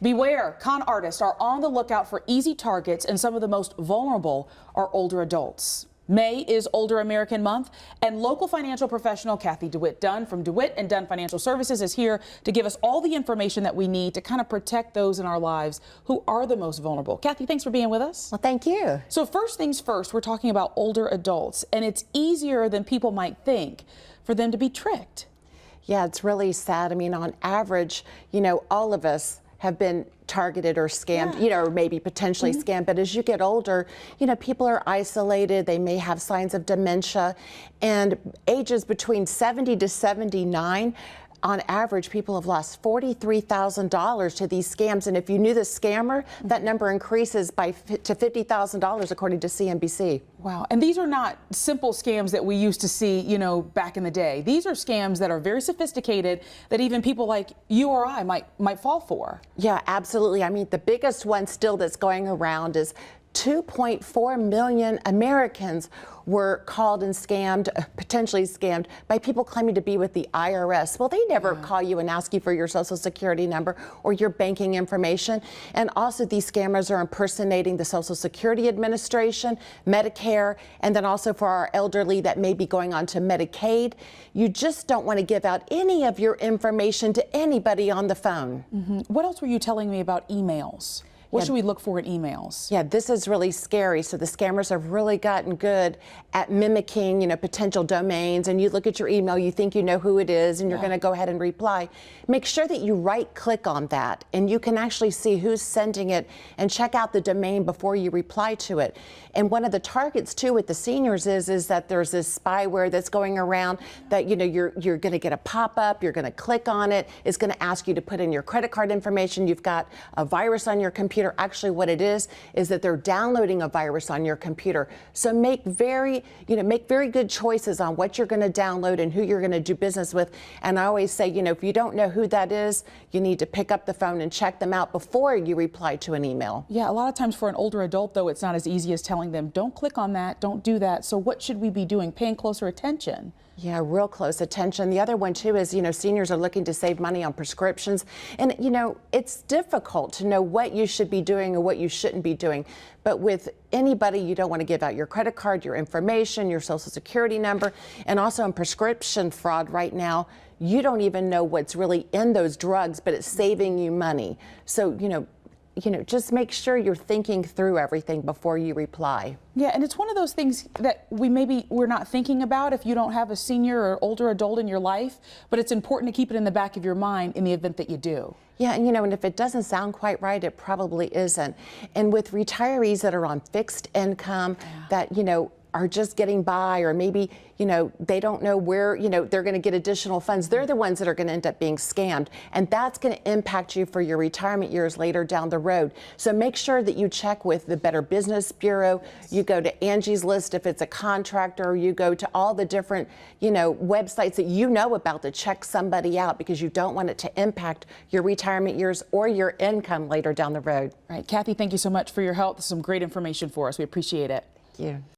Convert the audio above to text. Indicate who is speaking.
Speaker 1: Beware, con artists are on the lookout for easy targets, and some of the most vulnerable are older adults. May is Older American Month, and local financial professional Cathy DeWitt Dunn from DeWitt and Dunn Financial Services is here to give us all the information that we need to kind of protect those in our lives who are the most vulnerable. Cathy, thanks for being with us.
Speaker 2: Well, thank you.
Speaker 1: So first things first, we're talking about older adults, and it's easier than people might think for them to be tricked.
Speaker 2: Yeah, it's really sad. I mean, on average, all of us have been targeted or scammed, or maybe potentially scammed. But as you get older, people are isolated. They may have signs of dementia, and ages between 70 to 79, on average, people have lost $43,000 to these scams. And if you knew the scammer, that number increases to $50,000 according to CNBC.
Speaker 1: Wow. And these are not simple scams that we used to see, back in the day. These are scams that are very sophisticated that even people like you or I might fall for.
Speaker 2: Yeah, absolutely. I mean, the biggest one still that's going around is 2.4 million Americans were called and scammed, potentially scammed, by people claiming to be with the IRS. Well, they never call you and ask you for your Social Security number or your banking information. And also, these scammers are impersonating the Social Security Administration, Medicare, and then also for our elderly that may be going on to Medicaid. You just don't want to give out any of your information to anybody on the phone.
Speaker 1: What else were you telling me about emails? What should we look for in emails?
Speaker 2: Yeah, this is really scary. So the scammers have really gotten good at mimicking, potential domains. And you look at your email, you think you know who it is, and you're going to go ahead and reply. Make sure that you right-click on that, and you can actually see who's sending it and check out the domain before you reply to it. And one of the targets, too, with the seniors is that there's this spyware that's going around that, you're going to get a pop-up, you're going to click on it, it's going to ask you to put in your credit card information, you've got a virus on your computer. Actually, what it is that they're downloading a virus on your computer. So make very good choices on what you're going to download and who you're going to do business with. And I always say, if you don't know who that is, you need to pick up the phone and check them out before you reply to an email.
Speaker 1: Yeah, a lot of times for an older adult, though, it's not as easy as telling them, don't click on that, don't do that. So what should we be doing? Paying closer attention.
Speaker 2: Yeah, real close attention. The other one, too, is, seniors are looking to save money on prescriptions. And, it's difficult to know what you should be doing or what you shouldn't be doing. But with anybody, you don't want to give out your credit card, your information, your Social Security number. And also in prescription fraud right now, you don't even know what's really in those drugs, but it's saving you money. So, just make sure you're thinking through everything before you reply.
Speaker 1: Yeah, and it's one of those things that we're not thinking about if you don't have a senior or older adult in your life, but it's important to keep it in the back of your mind in the event that you do.
Speaker 2: Yeah, and and if it doesn't sound quite right, it probably isn't. And with retirees that are on fixed income, that, are just getting by, or maybe, they don't know where, they're going to get additional funds. They're the ones that are going to end up being scammed. And that's going to impact you for your retirement years later down the road. So make sure that you check with the Better Business Bureau. You go to Angie's List if it's a contractor. You go to all the different, websites that you know about to check somebody out, because you don't want it to impact your retirement years or your income later down the road.
Speaker 1: Right. Cathy, thank you so much for your help. This is some great information for us. We appreciate it.
Speaker 2: Thank you.